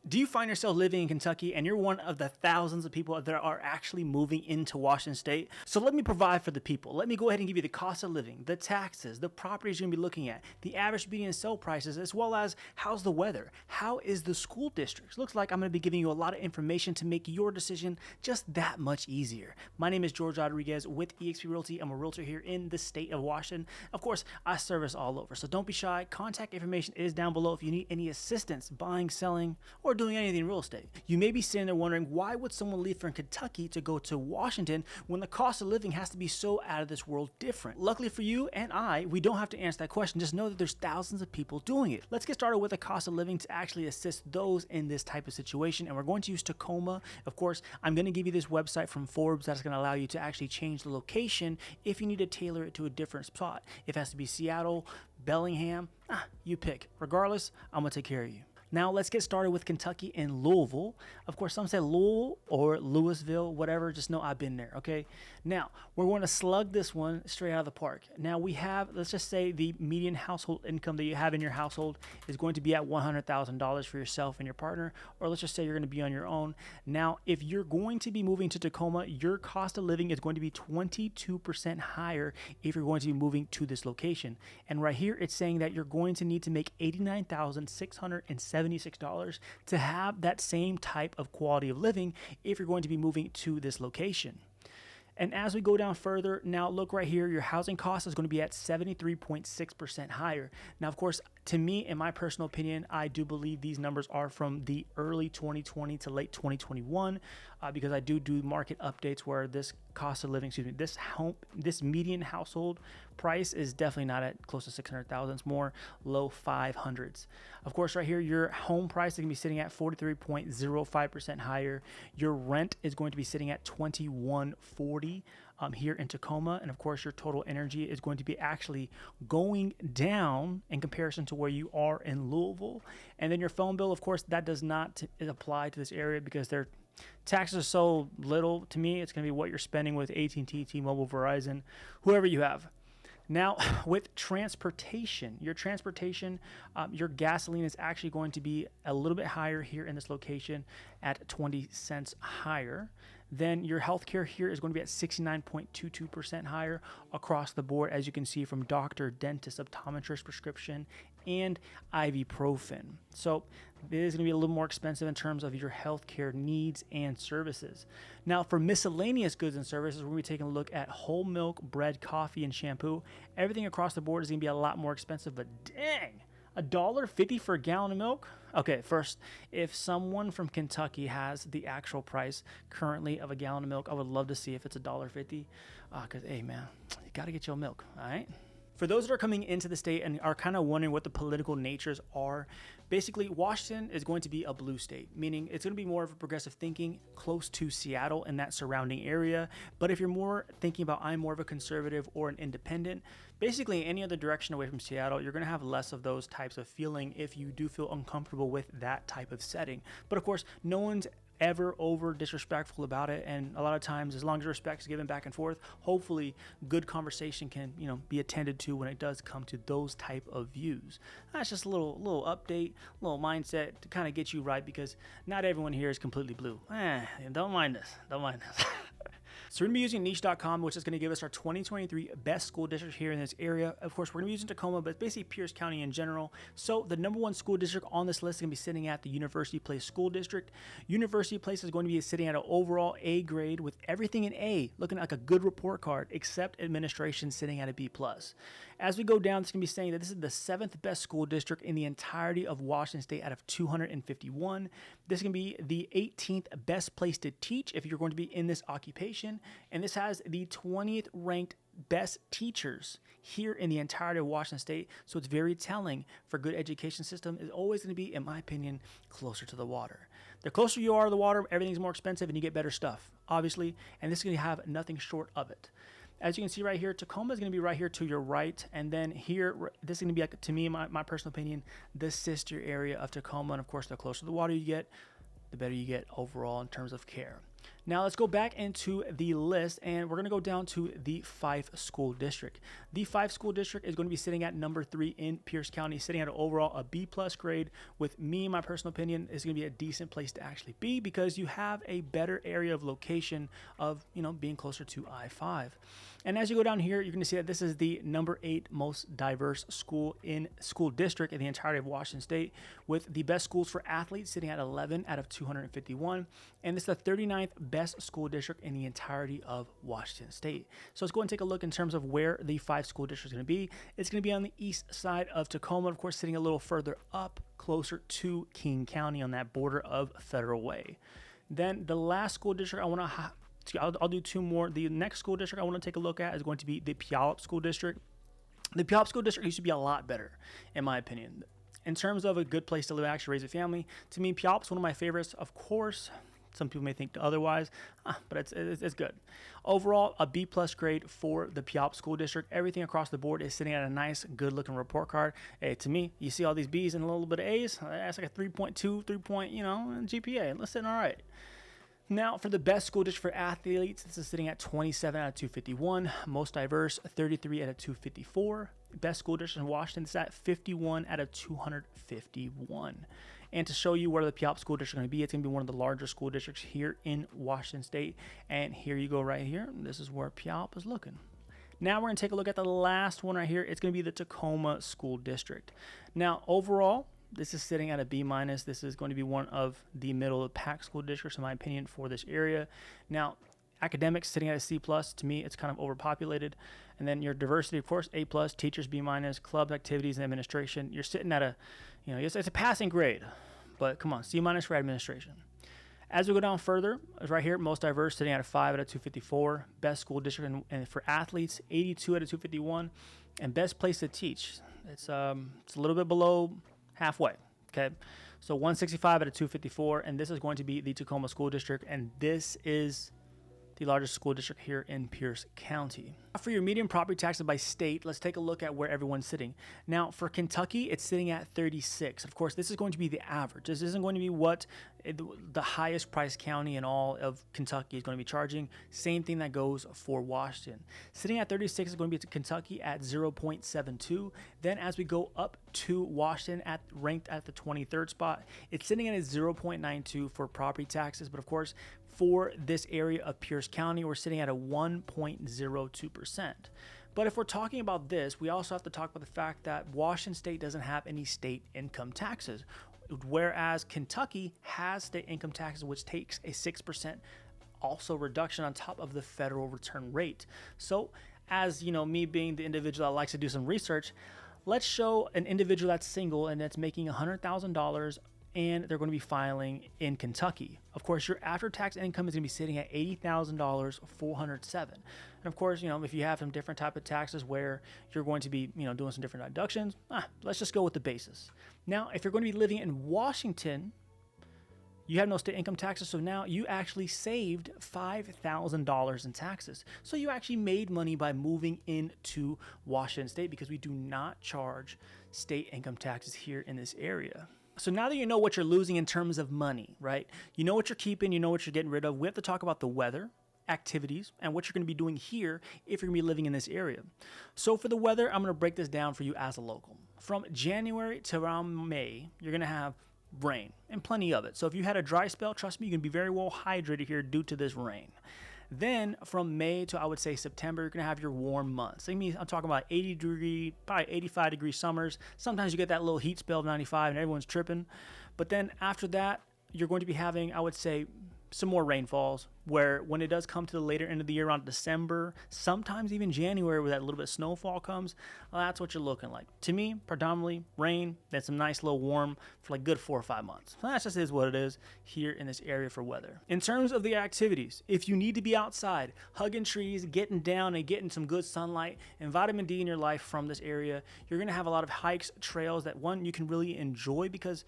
Do you find yourself living in Kentucky and you're one of the thousands of people that are actually moving into Washington State? So let me provide for the people. Let me go ahead and give you the cost of living, the taxes, the properties you're going to be looking at, the average median sale prices, as well as how's the weather, how is the school districts. Looks like I'm going to be giving you a lot of information to make your decision just that much easier. My name is George Rodriguez with eXp Realty. I'm a realtor here in the state of Washington. Of course, I service all over, so don't be shy. Contact information is down below if you need any assistance buying, selling, or doing anything in real estate. You may be sitting there wondering, why would someone leave from Kentucky to go to Washington when the cost of living has to be so out of this world different? Luckily for you and we don't have to answer that question. Just know that there's thousands of people doing it. Let's get started with the cost of living to actually assist those in this type of situation. And we're going to use Tacoma. Of course, I'm going to give you this website from Forbes that's going to allow you to actually change the location if you need to tailor it to a different spot. If it has to be Seattle, Bellingham, you pick. Regardless, I'm going to take care of you. Now let's get started with Kentucky and Louisville. Of course, some say Louisville or Louisville, whatever. Just know I've been there, okay? Now, we're going to slug this one straight out of the park. Now we have, let's just say the median household income that you have in your household is going to be at $100,000 for yourself and your partner, or let's just say you're going to be on your own. Now, if you're going to be moving to Tacoma, your cost of living is going to be 22% higher if you're going to be moving to this location. And right here, it's saying that you're going to need to make $89,676 to have that same type of quality of living if you're going to be moving to this location. And as we go down further, now look right here, your housing cost is going to be at 73.6% higher. Now, of course, to me, in my personal opinion, I do believe these numbers are from the early 2020 to late 2021 because I do market updates where this cost of living, this median household price is definitely not at close to 600,000. It's more low 500s. Of course, right here, your home price is going to be sitting at 43.05% higher. Your rent is going to be sitting at $21.40 here in Tacoma. And of course, your total energy is going to be actually going down in comparison to where you are in Louisville. And then your phone bill, of course, that does not apply to this area because their taxes are so little. To me, it's going to be what you're spending with AT&T, T-Mobile, Verizon, whoever you have. Now, with transportation, your gasoline is actually going to be a little bit higher here in this location at 20 cents higher. Then your healthcare here is going to be at 69.22% higher across the board, as you can see from doctor, dentist, optometrist prescription, and ibuprofen. So it is going to be a little more expensive in terms of your healthcare needs and services. Now, for miscellaneous goods and services, we're going to be taking a look at whole milk, bread, coffee, and shampoo. Everything across the board is going to be a lot more expensive, but dang, $1.50 for a gallon of milk? Okay, first, if someone from Kentucky has the actual price currently of a gallon of milk, I would love to see if it's $1.50. Because, hey, man, you got to get your milk, all right? For those that are coming into the state and are kind of wondering what the political natures are, basically Washington is going to be a blue state, meaning it's going to be more of a progressive thinking close to Seattle and that surrounding area. But if you're more thinking about I'm more of a conservative or an independent, basically any other direction away from Seattle, you're going to have less of those types of feeling if you do feel uncomfortable with that type of setting. But of course, no one's ever over disrespectful about it, and a lot of times, as long as respect is given back and forth, hopefully good conversation can be attended to when it does come to those type of views. That's just a little update, little mindset to kind of get you right, because not everyone here is completely blue. Don't mind this. So we're going to be using niche.com, which is going to give us our 2023 best school districts here in this area. Of course, we're going to be using Tacoma, but it's basically Pierce County in general. So the number one school district on this list is going to be sitting at the University Place School District. University Place is going to be sitting at an overall A grade with everything in A, looking like a good report card, except administration sitting at a B+. As we go down, it's going to be saying that this is the 7th best school district in the entirety of Washington State out of 251. This is going to be the 18th best place to teach if you're going to be in this occupation. And this has the 20th ranked best teachers here in the entirety of Washington State. So it's very telling for good education system is always going to be, in my opinion, closer to the water. The closer you are to the water, everything's more expensive and you get better stuff, obviously. And this is going to have nothing short of it. As you can see right here, Tacoma is going to be right here to your right. And then here, this is going to be, like, to me, my personal opinion, the sister area of Tacoma. And of course, the closer to the water you get, the better you get overall in terms of care. Now let's go back into the list, and we're going to go down to the Fife School District. The Fife School District is going to be sitting at number 3 in Pierce County, sitting at an overall a B+ grade. With me, my personal opinion, is going to be a decent place to actually be because you have a better area of location of, being closer to I-5. And as you go down here, you're going to see that this is the number 8 most diverse school district in the entirety of Washington State, with the best schools for athletes sitting at 11 out of 251. And this is the 39th best school district in the entirety of Washington State. So let's go and take a look in terms of where the Fife School District is going to be. It's going to be on the east side of Tacoma, of course, sitting a little further up, closer to King County on that border of Federal Way. Then the last school district I'll do 2 more. The next school district I want to take a look at is going to be the Puyallup School District. The Puyallup School District used to be a lot better, in my opinion. In terms of a good place to live, actually raise a family, to me, Puyallup is one of my favorites. Of course, some people may think otherwise, but it's good. Overall, a B+ grade for the Puyallup School District. Everything across the board is sitting at a nice, good-looking report card. Hey, to me, you see all these B's and a little bit of A's. That's like a 3.2, GPA. Let's sit all right. Now, for the best school district for athletes, this is sitting at 27 out of 251. Most diverse, 33 out of 254. Best school district in Washington is at 51 out of 251. And to show you where the Puyallup School District is going to be, it's going to be one of the larger school districts here in Washington State. And here you go right here. This is where Puyallup is looking. Now we're going to take a look at the last one right here. It's going to be the Tacoma School District. Now, overall, this is sitting at a B-. This is going to be one of the middle of the pack school districts, in my opinion, for this area. Now, academics sitting at a C+. To me, it's kind of overpopulated. And then your diversity, of course, A+, teachers B-, clubs, activities, and administration. You're sitting at it's a passing grade. But come on, C- for administration. As we go down further, right here, most diverse, sitting at a 5 out of 254. Best school district and for athletes, 82 out of 251. And best place to teach, it's a little bit below halfway. Okay, so 165 out of 254, and this is going to be the Tacoma School District, and this is the largest school district here in Pierce County. For your median property taxes by state, let's take a look at where everyone's sitting. Now, for Kentucky, it's sitting at 36. Of course, this is going to be the average. This isn't going to be what the highest price county in all of Kentucky is going to be charging. Same thing that goes for Washington. Sitting at 36 is going to be Kentucky at 0.72. Then as we go up to Washington, ranked at the 23rd spot, it's sitting at a 0.92 for property taxes. But of course, for this area of Pierce County, we're sitting at a 1.02%. But if we're talking about this, we also have to talk about the fact that Washington State doesn't have any state income taxes, whereas Kentucky has state income taxes, which takes a 6% also reduction on top of the federal return rate. So as me being the individual that likes to do some research, let's show an individual that's single and that's making $100,000 and they're going to be filing in Kentucky. Of course, your after-tax income is going to be sitting at $80,407. And of course, if you have some different type of taxes where you're going to be, doing some different deductions, let's just go with the basis. Now, if you're going to be living in Washington, you have no state income taxes, so now you actually saved $5,000 in taxes. So you actually made money by moving into Washington State because we do not charge state income taxes here in this area. So now that you know what you're losing in terms of money, right? You know what you're keeping, you know what you're getting rid of. We have to talk about the weather, activities, and what you're going to be doing here if you're going to be living in this area. So for the weather, I'm going to break this down for you as a local. From January to around May, you're going to have rain and plenty of it. So if you had a dry spell, trust me, you're going to be very well hydrated here due to this rain. Then from May to, I would say, September, you're going to have your warm months. I'm talking about 80-degree, probably 85-degree summers. Sometimes you get that little heat spell of 95 and everyone's tripping. But then after that, you're going to be having, I would say, some more rainfalls, where when it does come to the later end of the year, around December, sometimes even January, where that little bit of snowfall comes, that's what you're looking like. To me, predominantly rain, then some nice little warm for like good 4 or 5 months. So that just is what it is here in this area for weather. In terms of the activities, if you need to be outside, hugging trees, getting down and getting some good sunlight and vitamin D in your life from this area, you're going to have a lot of hikes, trails that you can really enjoy because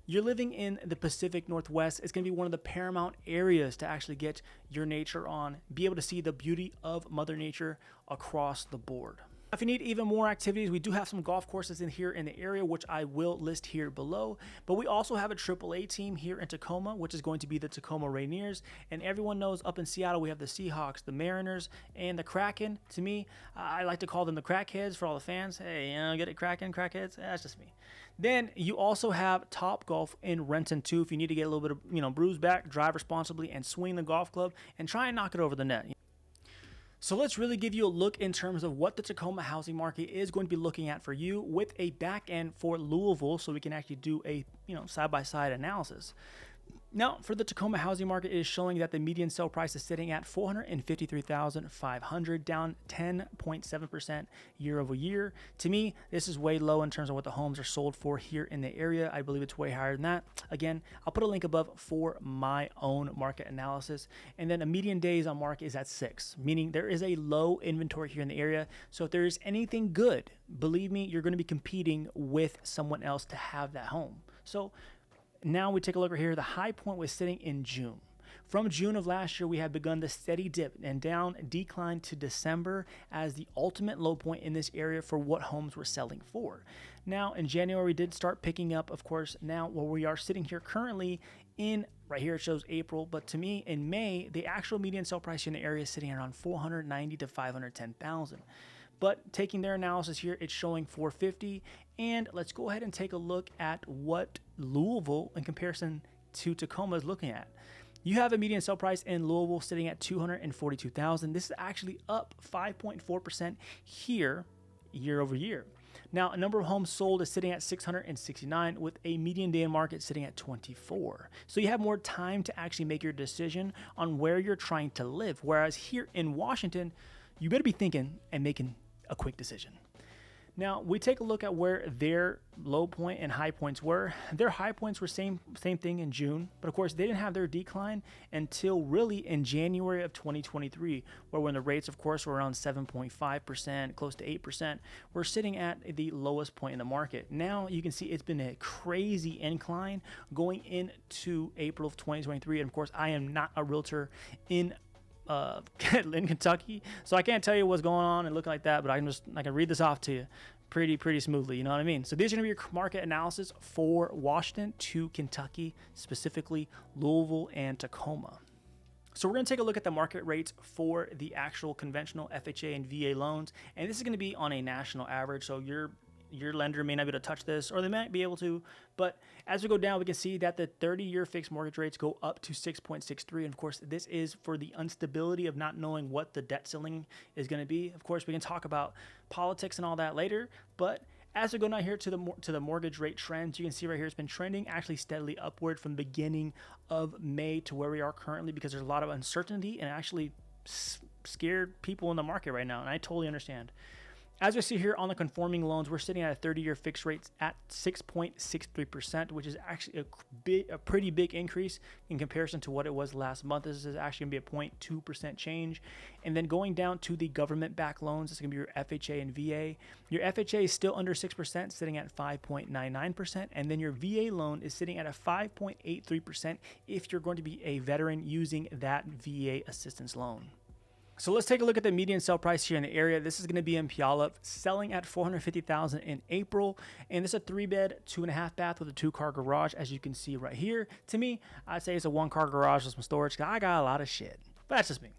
you're living in the Pacific Northwest. It's going to be one of the paramount areas to actually get your nature on, be able to see the beauty of Mother Nature across the board. If you need even more activities, we do have some golf courses in here in the area, which I will list here below. But we also have a AAA team here in Tacoma, which is going to be the Tacoma Rainiers. And everyone knows up in Seattle, we have the Seahawks, the Mariners, and the Kraken. To me, I like to call them the crackheads for all the fans. Hey, get it, Kraken, crackheads? That's just me. Then you also have Top Golf in Renton too. If you need to get a little bit of, bruise back, drive responsibly, and swing the golf club, and try and knock it over the net. So let's really give you a look in terms of what the Tacoma housing market is going to be looking at for you with a back end for Louisville, so we can actually do a side-by-side analysis. Now, for the Tacoma housing market, it is showing that the median sale price is sitting at $453,500, down 10.7% year over year. To me, this is way low in terms of what the homes are sold for here in the area. I believe it's way higher than that. Again, I'll put a link above for my own market analysis. And then a median days on market is at 6, meaning there is a low inventory here in the area. So if there is anything good, believe me, you're going to be competing with someone else to have that home. So now we take a look right here. The high point was sitting in June. From June of last year, we had begun the steady dip and decline to December as the ultimate low point in this area for what homes were selling for. Now, in January, we did start picking up, of course. Now, where we are sitting here currently in, right here it shows April, but to me, in May, the actual median sale price in the area is sitting around $490,000 to $510,000. But taking their analysis here, it's showing $450,000. And let's go ahead and take a look at what Louisville, in comparison to Tacoma, is looking at. You have a median sale price in Louisville sitting at $242,000. This is actually up 5.4% here, year over year. Now, a number of homes sold is sitting at 669, with a median day in market sitting at 24. So you have more time to actually make your decision on where you're trying to live. Whereas here in Washington, you better be thinking and making a quick decision. Now, we take a look at where their low point and high points were. Their high points were same thing in June, but of course they didn't have their decline until really in January of 2023, where when the rates, of course, were around 7.5%, close to 8%, we're sitting at the lowest point in the market. Now you can see it's been a crazy incline going into April of 2023, and of course I am not a realtor in Kentucky, so I can't tell you what's going on and look like that, but I can read this off to you pretty smoothly, you know what I mean? So these are going to be your market analysis for Washington to Kentucky, specifically Louisville and Tacoma. So we're going to take a look at the market rates for the actual conventional FHA and VA loans, and this is going to be on a national average, so your lender may not be able to touch this, or they might be able to, but as we go down, we can see that the 30-year fixed mortgage rates go up to 6.63, and of course, this is for the instability of not knowing what the debt ceiling is going to be. Of course, we can talk about politics and all that later, but as we go down here to the mortgage rate trends, you can see right here it's been trending actually steadily upward from the beginning of May to where we are currently, because there's a lot of uncertainty and actually scared people in the market right now, and I totally understand. As we see here on the conforming loans, we're sitting at a 30-year fixed rate at 6.63%, which is actually a pretty big increase in comparison to what it was last month. This is actually going to be a 0.2% change. And then going down to the government-backed loans, it's going to be your FHA and VA. Your FHA is still under 6%, sitting at 5.99%. And then your VA loan is sitting at a 5.83% if you're going to be a veteran using that VA assistance loan. So let's take a look at the median sale price here in the area. This is going to be in Puyallup, selling at $450,000 in April, and this is a 3-bed, 2.5 bath with a 2-car garage, as you can see right here. To me, I'd say it's a 1-car garage with some storage. I got a lot of shit, but that's just me.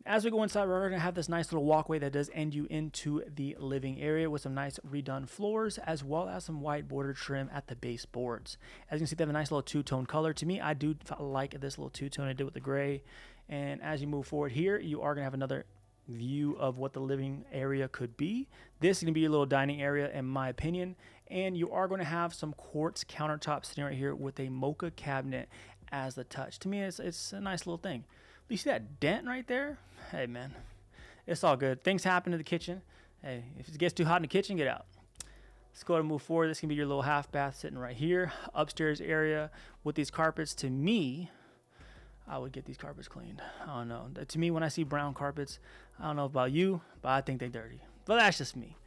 As we go inside, we're going to have this nice little walkway that does end you into the living area with some nice redone floors, as well as some white border trim at the baseboards. As you can see, they have a nice little two-tone color. To me, I do like this little two-tone I did with the gray. And as you move forward here, you are going to have another view of what the living area could be. This is going to be a little dining area, in my opinion. And you are going to have some quartz countertops sitting right here with a mocha cabinet as the touch. To me, it's a nice little thing. You see that dent right there? Hey, man, it's all good. Things happen in the kitchen. Hey, if it gets too hot in the kitchen, get out. Let's go ahead and move forward. This can be your little half bath sitting right here. Upstairs area with these carpets. To me, I would get these carpets cleaned. I don't know. To me, when I see brown carpets, I don't know about you, but I think they're dirty. But that's just me.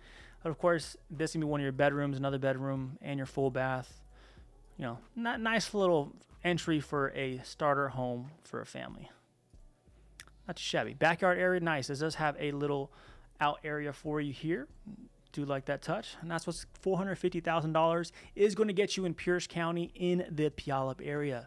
But of course, this can be one of your bedrooms, another bedroom, and your full bath. You know, not nice little entry for a starter home for a family. Not too shabby. Backyard area, nice. It does have a little out area for you here. Do like that touch, and that's what's $450,000 is going to get you in Pierce County in the Puyallup area.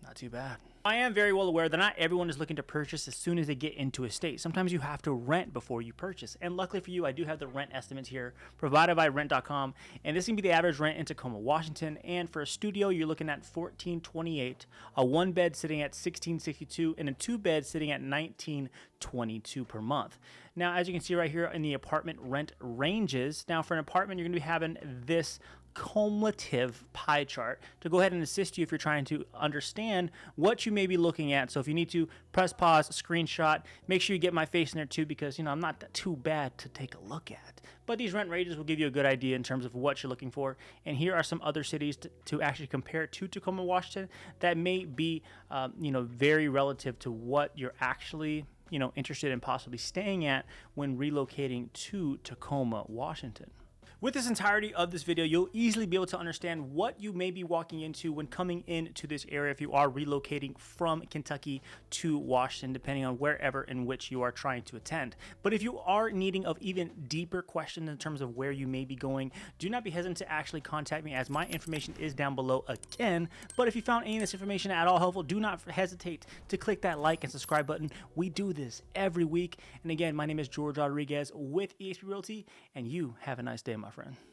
Not too bad. I am very well aware that not everyone is looking to purchase as soon as they get into a state. Sometimes you have to rent before you purchase. And luckily for you, I do have the rent estimates here provided by rent.com. And this is going to be the average rent in Tacoma, Washington. And for a studio, you're looking at $1,428, a one bed sitting at $1,662, and a two bed sitting at $1,922 per month. Now, as you can see right here in the apartment rent ranges, now for an apartment, you're going to be having this cumulative pie chart to go ahead and assist you if you're trying to understand what you may be looking at. So if you need to press pause, screenshot, make sure you get my face in there too, because I'm not too bad to take a look at. But these rent ranges will give you a good idea in terms of what you're looking for. And here are some other cities to actually compare to Tacoma, Washington that may be very relative to what you're actually interested in possibly staying at when relocating to Tacoma, Washington. With this entirety of this video, you'll easily be able to understand what you may be walking into when coming into this area if you are relocating from Kentucky to Washington, depending on wherever in which you are trying to attend. But if you are needing of even deeper questions in terms of where you may be going, do not be hesitant to actually contact me, as my information is down below again. But if you found any of this information at all helpful, do not hesitate to click that like and subscribe button. We do this every week. And again, my name is George Rodriguez with eXp Realty, and you have a nice day, my friend.